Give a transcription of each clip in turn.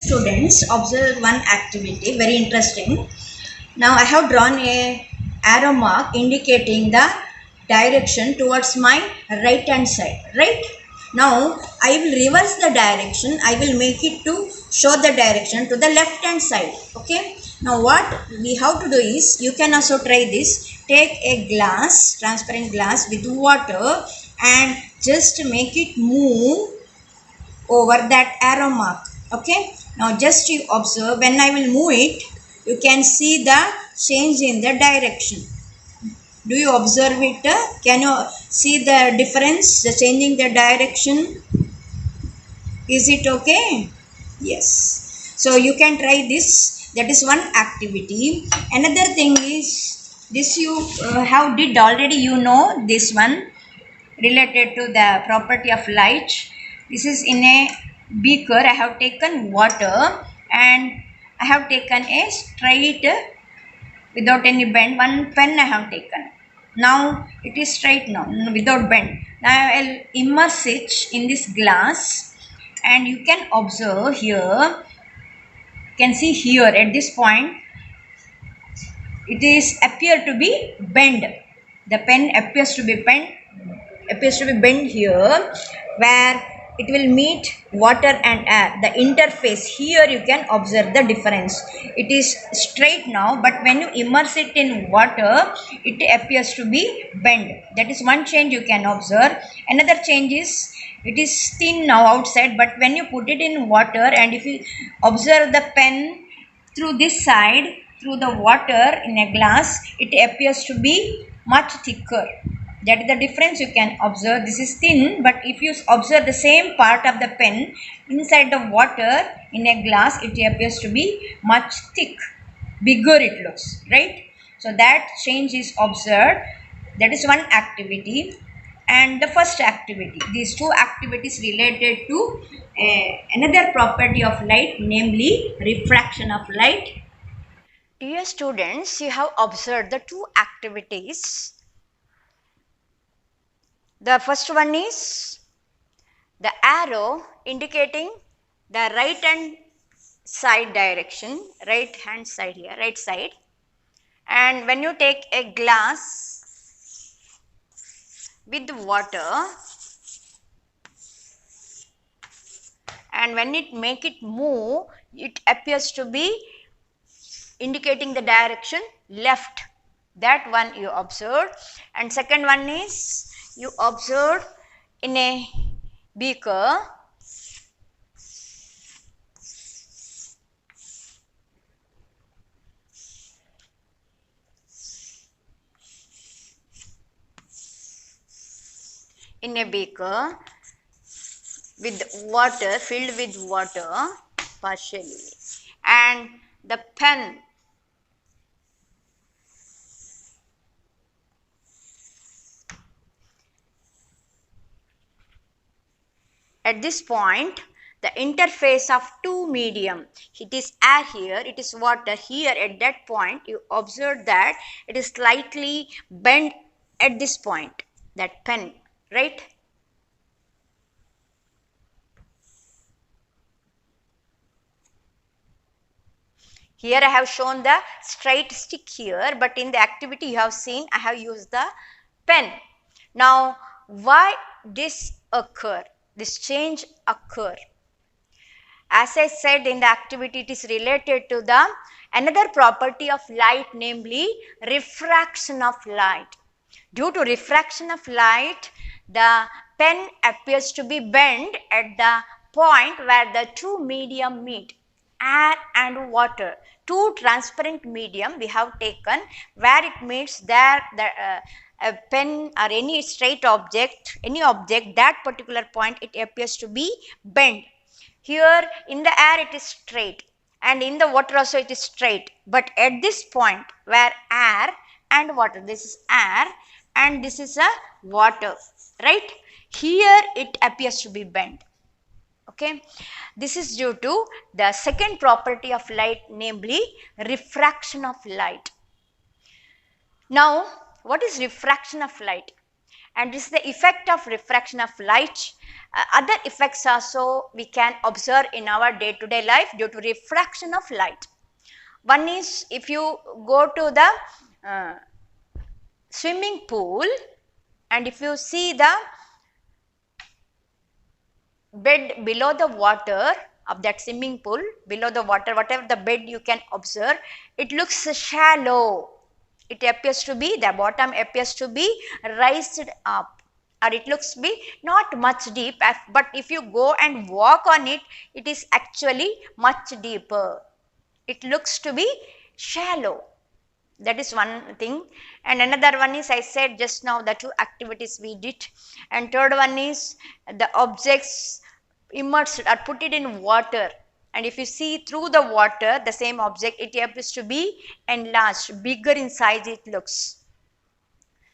Students, observe one activity, very interesting. Now I have drawn a arrow mark indicating the direction towards my right hand side, right? Now I will reverse the direction. I will make it to show the direction to the left hand side. Okay. Now what we have to do is, you can also try this. Take a glass, transparent glass with water, and just make it move over that arrow mark. Okay, now just you observe. When I will move it, you can see the change in the direction. Do you observe it? Can you see the difference, the changing the direction? Is it okay? Yes. So you can try this. That is one activity. Another thing is, this you have did already, you know this one, related to the property of light. This is in a beaker. I have taken water and I have taken a straight, without any bend, one pen I have taken. Now it is straight now, without bend. Now I will immerse it in this glass, and you can observe here, you can see here at this point, it is appear to be bent. The pen appears to be bent here, where it will meet water and air. The interface here, you can observe the difference. It is straight now, but when you immerse it in water, it appears to be bent. That is one change you can observe. Another change is, it is thin now outside, but when you put it in water, and if you observe the pen through this side, through the water in a glass, it appears to be much thicker. That is the difference you can observe. This is thin, but if you observe the same part of the pen inside the water in a glass, it appears to be much thick, bigger it looks, right? So that change is observed. That is one activity. And the first activity, these two activities related to another property of light, namely refraction of light. Dear students, you have observed the two activities. The first one is the arrow indicating the right hand side direction, right hand side here, right side. And when you take a glass with water, and when it make it move, it appears to be indicating the direction left. That one you observed. And second one is, you observe in a beaker, with water, filled with water partially, and the pen at this point, the interface of two medium, it is air here, it is water here. At that point, you observe that it is slightly bent at this point, that pen, right? Here I have shown the straight stick here, but in the activity you have seen I have used the pen. Now why this occur? This change occur? As I said, in the activity it is related to the another property of light, namely refraction of light. Due to refraction of light, the pen appears to be bent at the point where the two medium meet, air and water. Two transparent medium we have taken, where it meets there a pen or any straight object, that particular point it appears to be bent. Here in the air it is straight, and in the water also it is straight, but at this point where air and water, this is air and this is a water, right? Here it appears to be bent. Okay, this is due to the second property of light, namely refraction of light. Now what is refraction of light? and this is the effect of refraction of light. Other effects also we can observe in our day to day life due to refraction of light. One is, if you go to the swimming pool and if you see the bed below the water of that swimming pool, below the water, whatever the bed you can observe, it looks shallow. It appears to be, the bottom appears to be raised up, or it looks to be not much deep, but if you go and walk on it, it is actually much deeper. It looks to be shallow. That is one thing. And another one is, I said just now, the two activities we did. And third one is the objects immersed or put it in water. And if you see through the water, the same object, it appears to be enlarged, bigger in size it looks.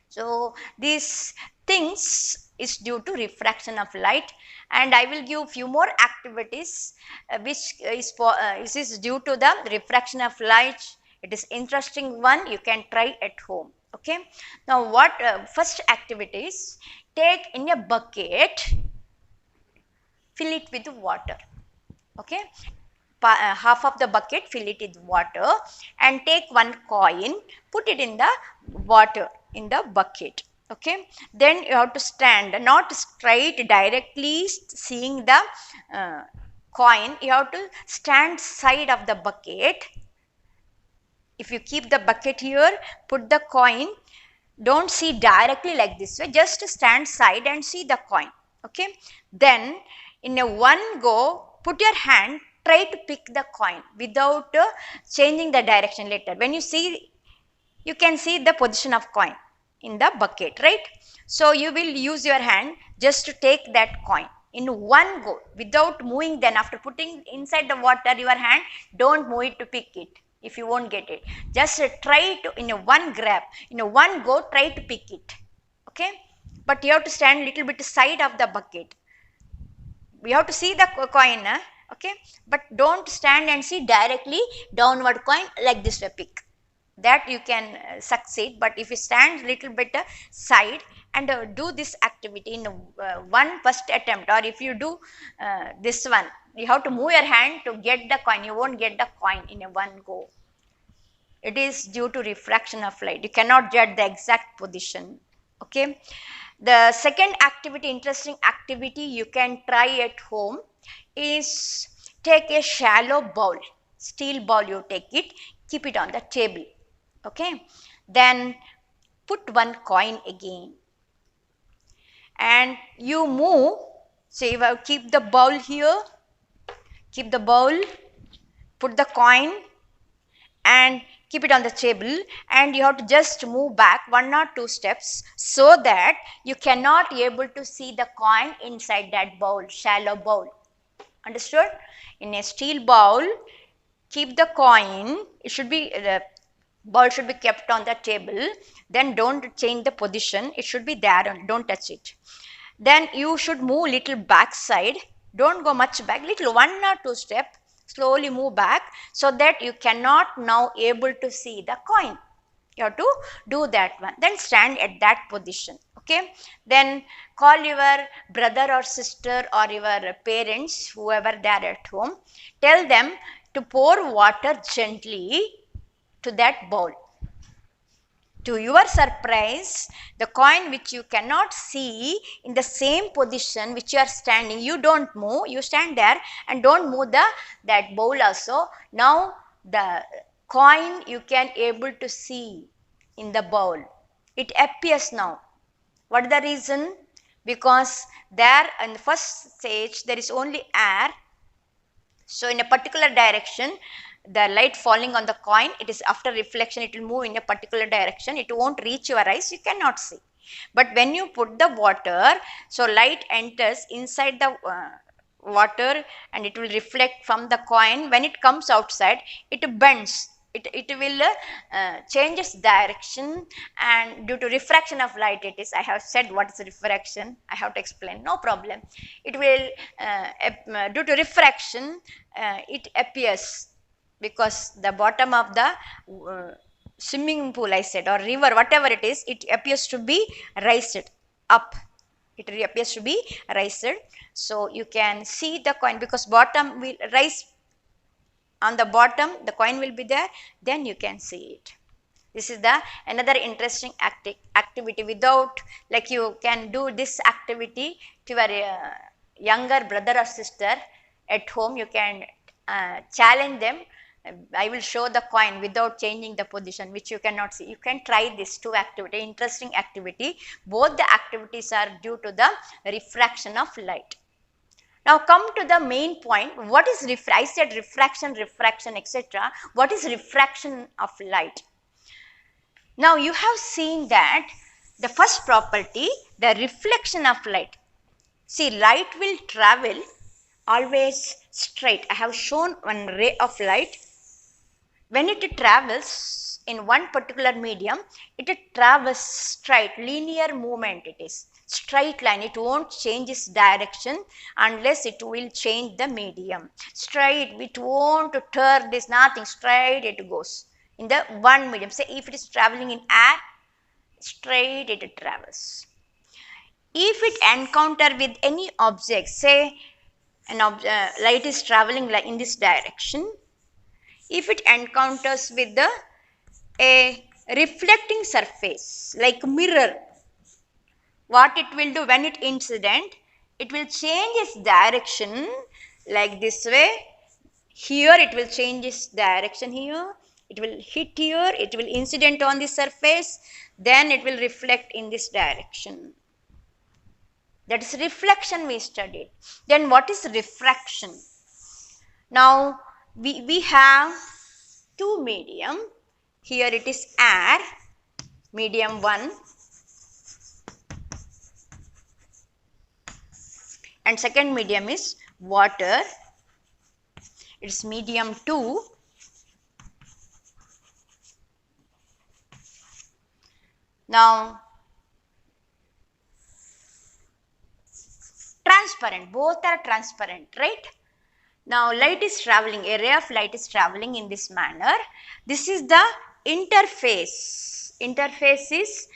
So these things is due to refraction of light, and I will give few more activities which is due to the refraction of light. It is interesting one, you can try at home. Okay. Now what first activities, take in a bucket, fill it with water. Okay. Half of the bucket, fill it with water, and take one coin, put it in the water in the bucket. Okay. Then you have to stand, not straight directly seeing the coin, you have to stand side of the bucket. If you keep the bucket here, put the coin, don't see directly like this way, just stand side and see the coin. Okay. Then in a one go, put your hand, try to pick the coin without changing the direction later. When you see, you can see the position of coin in the bucket, right? So you will use your hand just to take that coin in one go without moving. Then after putting inside the water your hand, don't move it to pick it. If you won't get it, just try to in a one grab, in a one go, try to pick it. Okay. But you have to stand little bit side of the bucket. We have to see the coin, okay, but don't stand and see directly downward coin like this way pick. That you can succeed. But if you stand little bit side and do this activity in one first attempt, or if you do this one, you have to move your hand to get the coin, you won't get the coin in a one go. It is due to refraction of light, you cannot judge the exact position. Okay. The second activity, interesting activity you can try at home, is take a shallow bowl, steel bowl, you take it, keep it on the table. Okay. Then put one coin again and you move. So you will keep the bowl here, keep the bowl, put the coin and keep it on the table, and you have to just move back 1 or 2 steps so that you cannot able to see the coin inside that bowl, shallow bowl. Understood? In a steel bowl, keep the coin, it should be, the bowl should be kept on the table, then don't change the position, it should be there and don't touch it. Then you should move little back side, don't go much back, little 1 or 2 step, slowly move back so that you cannot now able to see the coin. You have to do that one. Then stand at that position. Okay. Then call your brother or sister or your parents, whoever they are at home. Tell them to pour water gently to that bowl. To your surprise, the coin which you cannot see in the same position which you are standing, you don't move, you stand there and don't move that bowl also. Now the coin you can able to see in the bowl. It appears now. What is the reason? Because there in the first stage there is only air. So in a particular direction, the light falling on the coin, it is after reflection, it will move in a particular direction, it won't reach your eyes, you cannot see. But when you put the water, so light enters inside the water and it will reflect from the coin. When it comes outside, it bends, it will change its direction, and due to refraction of light, it is, I have said what is refraction, I have to explain, no problem. It will due to refraction it appears, because the bottom of the swimming pool, I said, or river, whatever it is, it appears to be raised. up. It appears to be raised. So you can see the coin because bottom will rise on the bottom, the coin will be there, then you can see it. This is the another interesting activity. Without, like, you can do this activity to your younger brother or sister at home. You can challenge them. I will show the coin without changing the position, which you cannot see. You can try this two activity, interesting activity. Both the activities are due to the refraction of light. Now come to the main point. What is I said refraction, etc. What is refraction of light? Now you have seen that the first property, the reflection of light. See, light will travel always straight. I have shown one ray of light. When it travels in one particular medium, it travels straight, linear movement it is. Straight line, it won't change its direction unless it will change the medium. Straight, it won't turn, this nothing, straight it goes in the one medium. Say if it is traveling in air, straight it travels. If it encounter with any object, say light is traveling like in this direction, if it encounters with a reflecting surface like mirror, what it will do when it incident, it will change its direction like this way. Here it will change its direction, here it will hit here, it will incident on the surface, then it will reflect in this direction. That is reflection we studied. Then what is refraction? Now we have two medium. Here it is air, medium 1, and second medium is water, it's medium 2. Now transparent, both are transparent, right? Now light is traveling, a ray of light is traveling in this manner. This is the interface. Interface is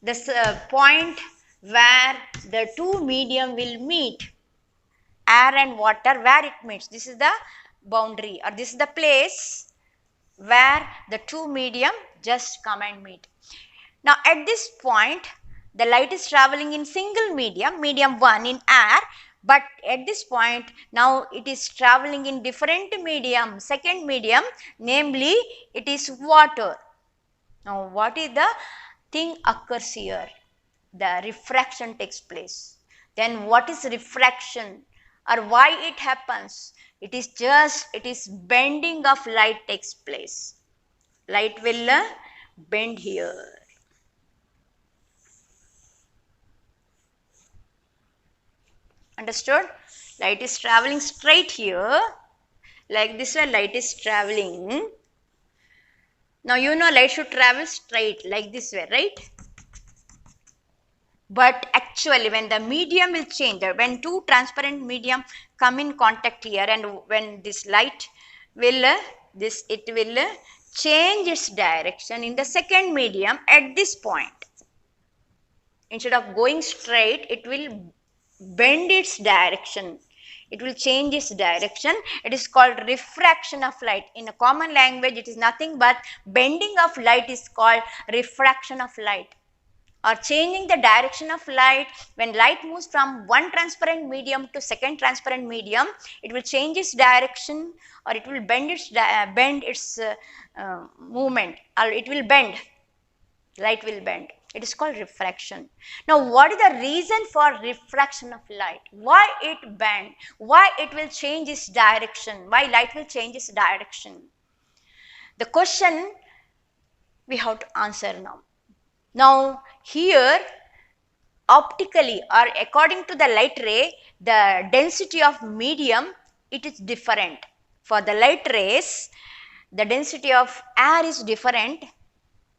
the point where the two medium will meet, air and water, where it meets. This is the boundary, or this is the place where the two medium just come and meet. Now at this point, the light is traveling in single medium, medium 1 in air, but at this point now it is traveling in different medium, second medium, namely it is water. Now what is the thing occurs here? The refraction takes place. Then what is refraction, or why it happens? It is bending of light takes place. Light will bend here. Understood? Light is traveling straight here, like this way light is traveling. Now you know light should travel straight like this way, right? But actually when the medium will change, when two transparent medium come in contact here, and when this light will it will change its direction in the second medium at this point. Instead of going straight, it will bend its direction. It will change its direction. It is called refraction of light. In a common language, it is nothing but bending of light is called refraction of light, or changing the direction of light. When light moves from one transparent medium to second transparent medium, it will change its direction, or it will bend its movement, or it will bend. Light will bend. It is called refraction. Now what is the reason for refraction of light? Why it bend? Why it will change its direction? Why light will change its direction? The question we have to answer now. Now here optically, or according to the light ray, the density of medium, it is different. For the light rays, the density of air is different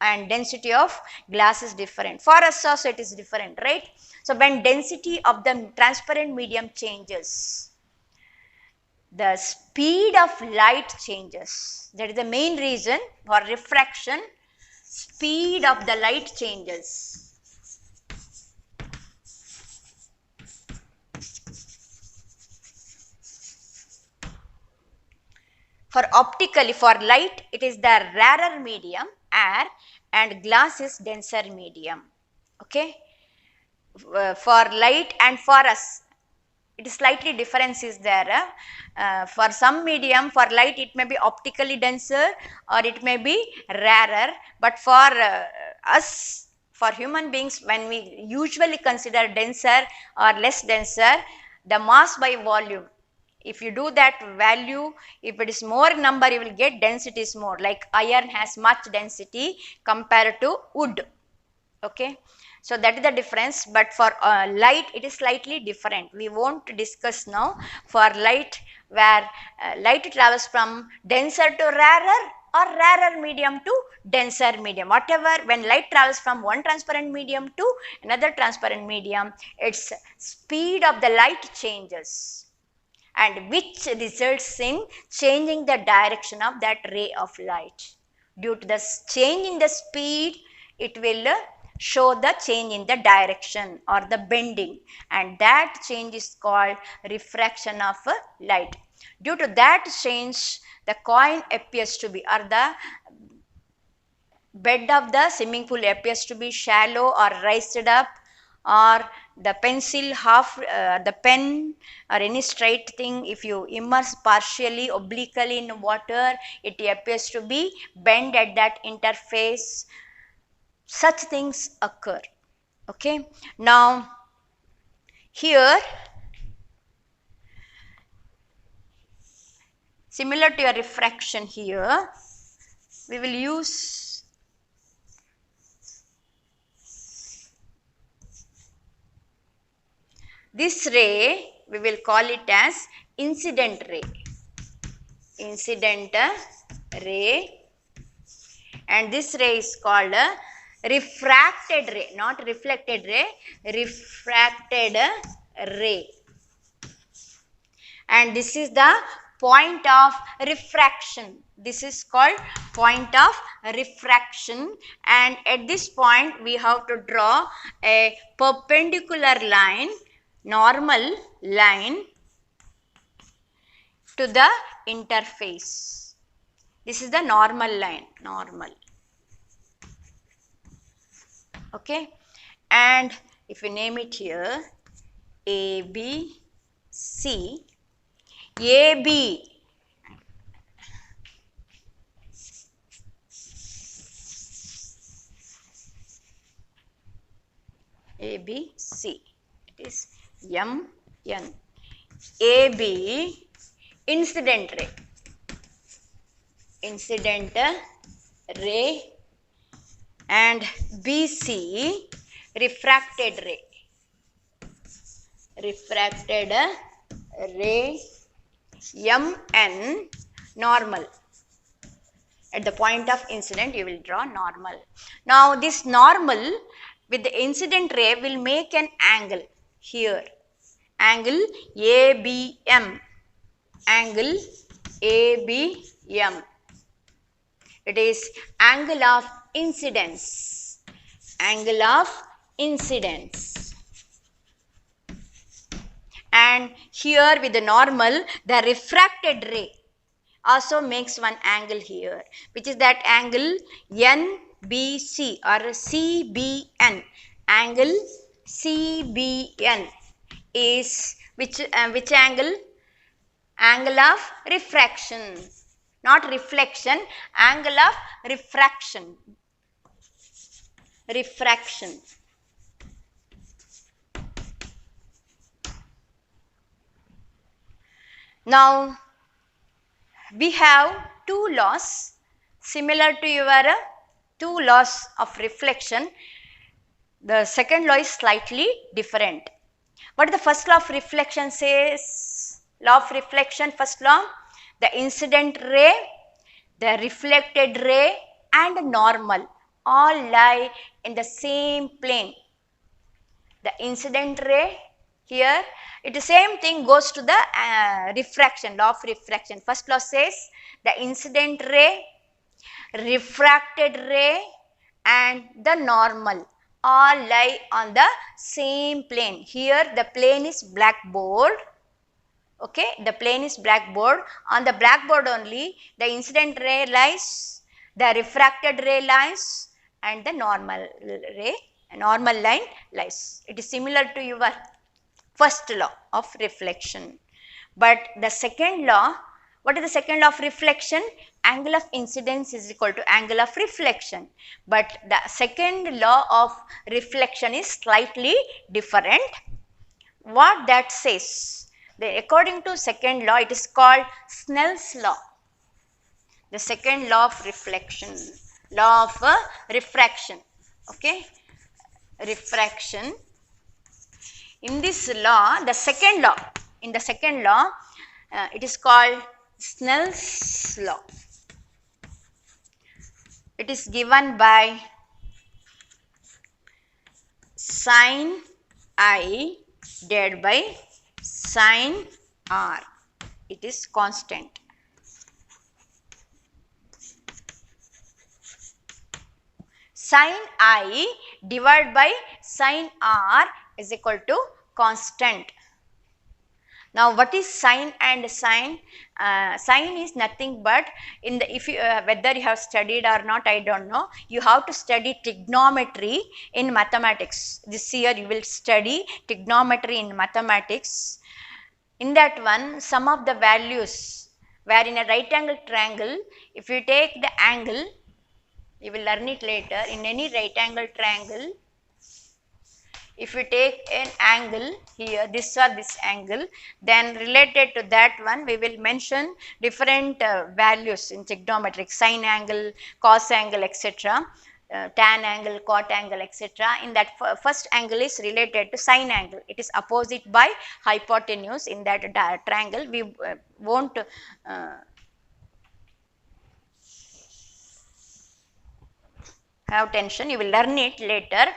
and density of glass is different. For us also it is different, right? So when density of the transparent medium changes, the speed of light changes. That is the main reason for refraction. Speed of the light changes. For optically, for light, it is the rarer medium, air, and glass is denser medium. Okay. For light and for us, it is slightly difference is there. For some medium, for light it may be optically denser or it may be rarer, but for us, for human beings, when we usually consider denser or less denser, the mass by volume, if you do that value, if it is more number, you will get density is more, like iron has much density compared to wood. Okay. So that is the difference, but for light it is slightly different. We won't discuss now. For light, where light travels from denser to rarer or rarer medium to denser medium. Whatever, when light travels from one transparent medium to another transparent medium, its speed of the light changes, and which results in changing the direction of that ray of light. Due to the change in the speed, it will show the change in the direction or the bending, and that change is called refraction of light. Due to that change, the coin appears to be, or the bed of the swimming pool appears to be shallow or raised up, or the pencil half, the pen or any straight thing, if you immerse partially obliquely in water, it appears to be bent at that interface. Such things occur. Okay. Now here, similar to a refraction, here we will use this ray, we will call it as incident ray. Incident ray, and this ray is called a refracted ray, not reflected ray, refracted ray. And this is the point of refraction. This is called point of refraction, and at this point we have to draw a perpendicular line, normal line to the interface. This is the normal line, normal. Okay. And if we name it here, A, B, C, AB, ABC, it is M, N. AB, incident ray, incident ray, and BC, refracted ray, refracted ray, MN, normal. At the point of incident, you will draw normal. Now, this normal with the incident ray will make an angle here, angle ABM, angle ABM. It is angle of incidence, angle of incidence. And here with the normal, the refracted ray also makes one angle here, which is that angle NBC or CBN. Angle CBN is which angle? Angle of refraction, not reflection, angle of refraction, refraction. Now, we have two laws similar to your two laws of reflection. The second law is slightly different. What the first law of reflection says? Law of reflection, first law, the incident ray, the reflected ray and normal all lie in the same plane. The incident ray here, it the same thing goes to the refraction, law of refraction. First law says the incident ray, refracted ray and the normal all lie on the same plane. Here the plane is blackboard. Okay, the plane is blackboard. On the blackboard only the incident ray lies, the refracted ray lies, and the normal line lies. It is similar to your first law of reflection. But the second law, what is the second law of reflection? Angle of incidence is equal to angle of reflection. But the second law of reflection is slightly different. What that says? According to second law, it is called Snell's law. The second law of reflection, law of refraction. Okay, refraction. In this law, the second law, in the second law, it is called Snell's law. It is given by sin I divided by sin R. It is constant. Sin I divided by sin R is equal to constant. Now, what is sine and sine? Sine is nothing but in the whether you have studied or not, I don't know. You have to study trigonometry in mathematics. This year you will study trigonometry in mathematics. In that one, some of the values where in a right angle triangle, if you take the angle, you will learn it later. In any right angle triangle, if you take an angle here, this or this angle, then related to that one, we will mention different values in trigonometric, sine angle, cos angle, etc., tan angle, cot angle, etc. In that first angle is related to sine angle. It is opposite by hypotenuse in that triangle. We won't have tension, you will learn it later.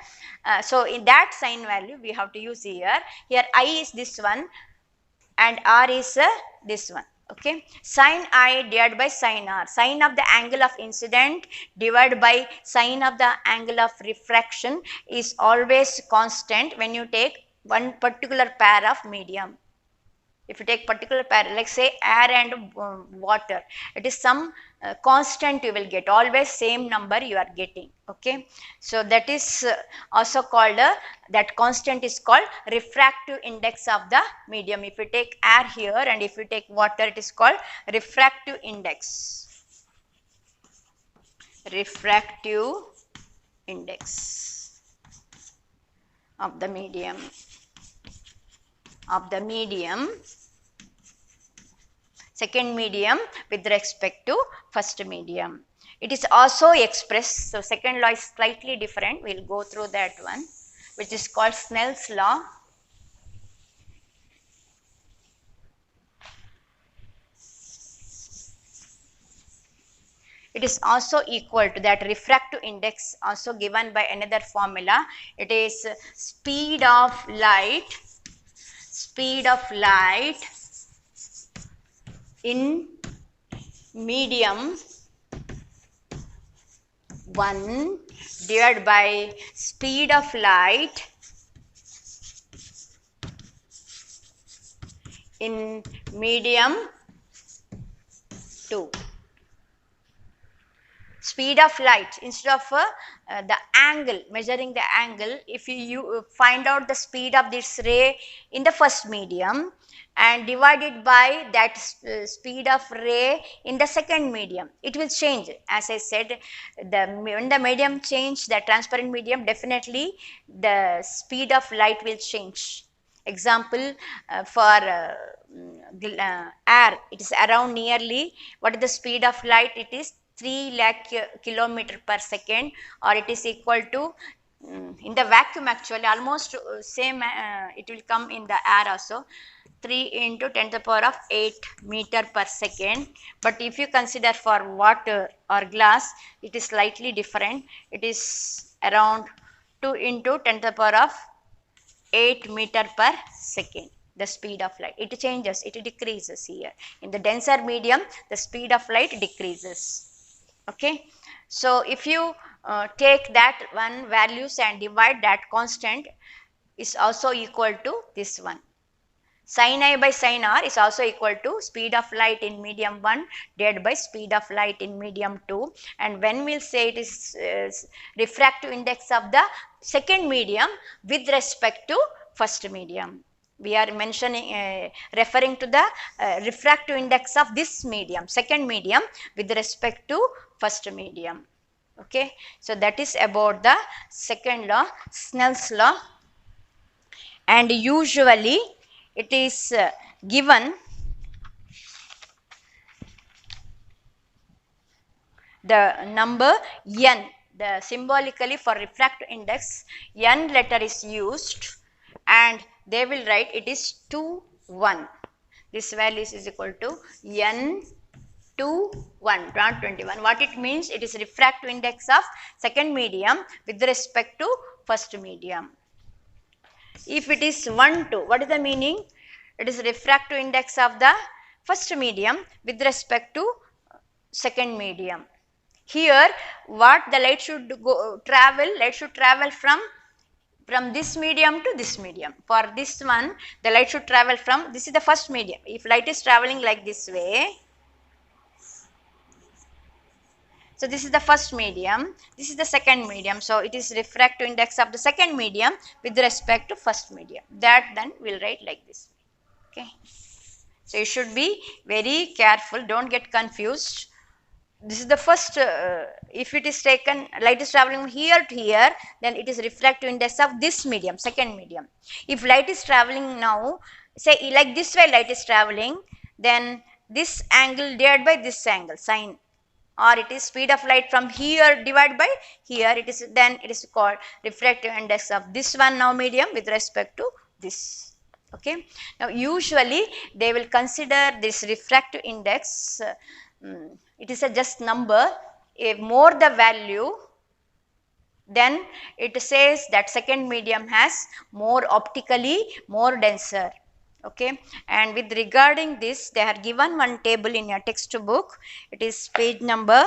So, in that sine value we have to use here. Here I is this one and R is this one. Okay, sine I divided by sine R, sine of the angle of incident divided by sine of the angle of refraction is always constant when you take one particular pair of medium. If you take particular pair, like say air and water, it is some constant you will get, always same number you are getting. Okay, so that is also called that constant is called refractive index of the medium. If you take air here and if you take water, it is called refractive index. Refractive index of the medium. Second medium with respect to first medium. It is also expressed, so second law is slightly different, we will go through that one, which is called Snell's law. It is also equal to that refractive index, also given by another formula. It is speed of light in medium 1 divided by speed of light in medium 2. Speed of light, instead of the angle, measuring the angle, if you find out the speed of this ray in the first medium and divide it by that speed of ray in the second medium, it will change. As I said, when the medium change, the transparent medium, definitely the speed of light will change. Example, for air, it is around nearly, what is the speed of light? It is 3 lakh kilometer per second, or it is equal to in the vacuum actually almost same it will come in the air also, 3 into 10 to the power of 8 meter per second. But if you consider for water or glass, it is slightly different. It is around 2 into 10 to the power of 8 meter per second. The speed of light, it changes, it decreases here. In the denser medium, the speed of light decreases. Okay, so if you take that one values and divide, that constant is also equal to this one. Sin I by sin R is also equal to speed of light in medium 1 divided by speed of light in medium 2, and when we will say it is refractive index of the second medium with respect to first medium. We are mentioning referring to the refractive index of this medium, second medium, with respect to first medium. Okay, so that is about the second law, Snell's law, and usually it is given the number n, the symbolically for refractive index n letter is used, and they will write it is 2 1. This value is equal to n 2 1, not 21. What it means? It is refractive index of second medium with respect to first medium. If it is 1 2, what is the meaning? It is refractive index of the first medium with respect to second medium. Here what the light should travel? Light should travel from this medium to this medium. For this one, the light should travel from, this is the first medium. If light is traveling like this way, so this is the first medium, this is the second medium, so it is refractive index of the second medium with respect to first medium. That then we will write like this. Okay, so you should be very careful, don't get confused. This is the first, if it is taken, light is traveling here to here, then it is refractive index of this medium, second medium. If light is traveling now, say like this way light is traveling, then this angle divided by this angle, sine, or it is speed of light from here divided by here, it is, then it is called refractive index of this one now medium with respect to this. Okay. Now usually they will consider this refractive index, it is a just number, if more the value, then it says that second medium has more optically more denser. Okay, and with regarding this, they are given one table in your textbook. It is page number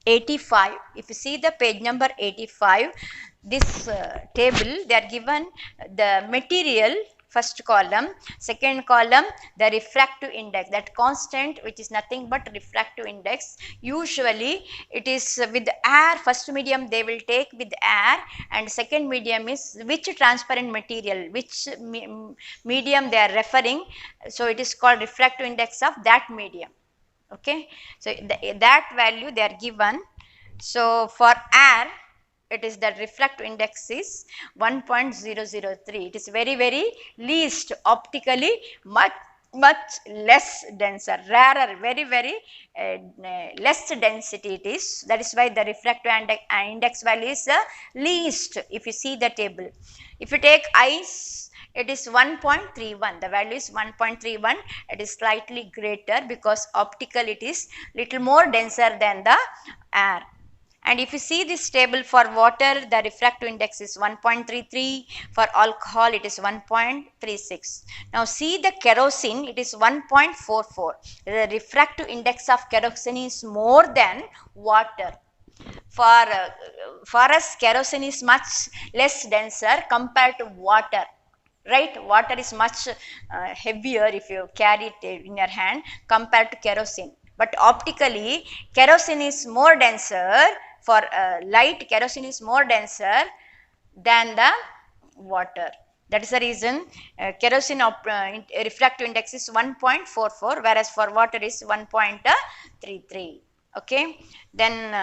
85. If you see the page number 85, this table, they are given the material, first column, second column, the refractive index, that constant which is nothing but refractive index. Usually it is with air, first medium they will take with air, and second medium is which transparent material, which medium they are referring, so it is called refractive index of that medium. Okay, so that value they are given. So for air, it is that refractive index is 1.003. It is very, very least, optically much less denser, rarer, very, very less density it is. That is why the refractive index value is least if you see the table. If you take ice, it is 1.31, the value is 1.31, it is slightly greater because optical it is little more denser than the air. And if you see this table for water, the refractive index is 1.33, for alcohol it is 1.36. Now see the kerosene, it is 1.44. The refractive index of kerosene is more than water. For us, kerosene is much less denser compared to water. Right, water is much heavier if you carry it in your hand compared to kerosene. But optically, kerosene is more denser. For light, kerosene is more denser than the water. That is the reason kerosene refractive index is 1.44, whereas for water is 1.33. Okay. Then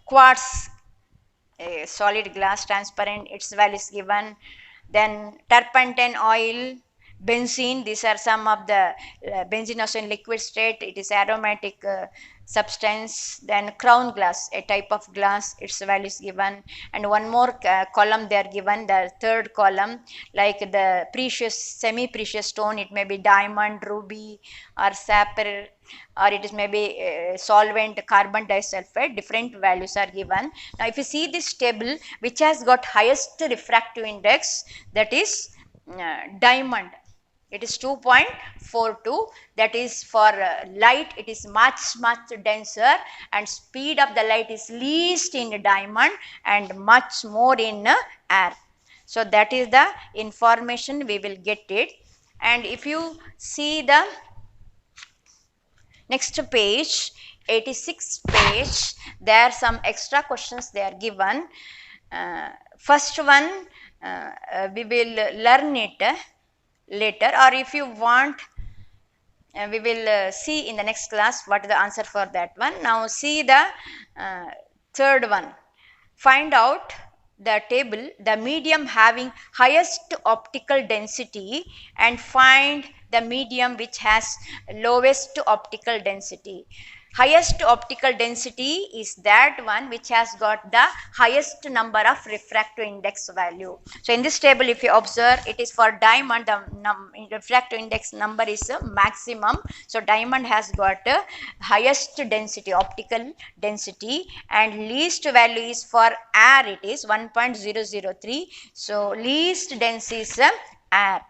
quartz, solid glass, transparent, its value is given. Then turpentine oil, benzene, these are some of the benzene also in liquid state, it is aromatic substance. Then crown glass, a type of glass, its value is given. And one more column they are given, the third column, like the precious, semi-precious stone, it may be diamond, ruby or sapphire, or it is maybe solvent, carbon disulfide, different values are given. Now if you see this table, which has got highest refractive index, that is diamond, it is 2.42. that is for light, it is much denser, and speed of the light is least in diamond and much more in air. So that is the information we will get it. And if you see the next page, 86 page, there are some extra questions they are given. First one, we will learn it later, or if you want, we will see in the next class what is the answer for that one. Now see the third one. Find out the table, the medium having highest optical density, and find the medium which has lowest optical density. Highest optical density is that one which has got the highest number of refractive index value. So in this table, if you observe, it is for diamond, the refractive index number is maximum. So diamond has got highest density, optical density, and least value is for air, it is 1.003. So least dense is air.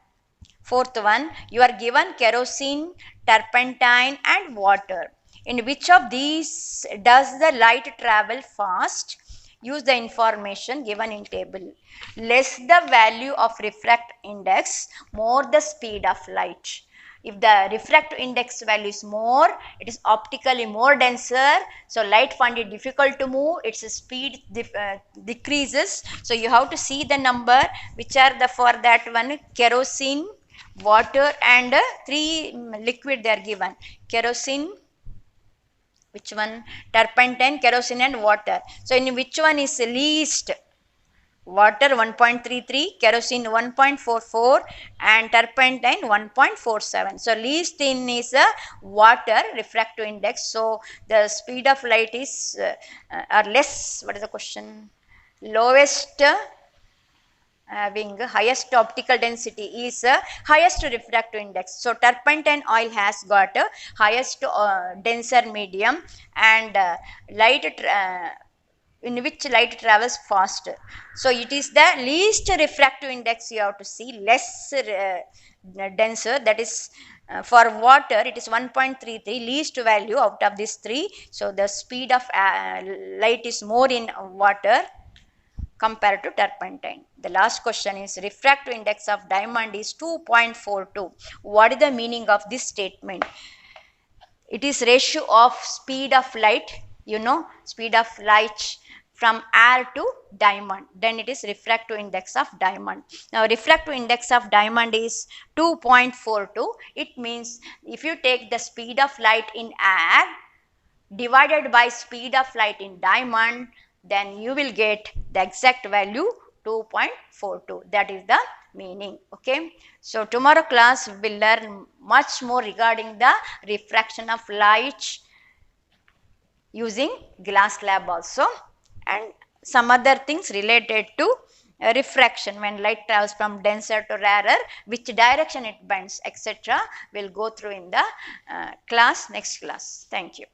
Fourth one, you are given kerosene, turpentine and water. In which of these does the light travel fast? Use the information given in table. Less the value of refractive index, more the speed of light. If the refractive index value is more, it is optically more denser, so light find it difficult to move, its speed decreases. So you have to see the number which are the for that one: kerosene, water and three liquid they are given: kerosene, which one, turpentine, kerosene and water. So in which one is least? Water 1.33, kerosene 1.44 and turpentine 1.47. So least in is a water refractive index. So the speed of light is or less. What is the question? Lowest having highest optical density is highest refractive index. So turpentine oil has got highest denser medium, and light in which light travels faster. So it is the least refractive index you have to see, less denser, that is for water it is 1.33, least value out of these three. So the speed of light is more in water compared to turpentine. The last question is refractive index of diamond is 2.42. What is the meaning of this statement? It is ratio of speed of light, speed of light from air to diamond, then it is refractive index of diamond. Now refractive index of diamond is 2.42. It means if you take the speed of light in air divided by speed of light in diamond, then you will get the exact value 2.42. That is the meaning. Okay. So tomorrow class we will learn much more regarding the refraction of light using glass slab also, and some other things related to refraction when light travels from denser to rarer, which direction it bends, etc. will go through in the next class. Thank you.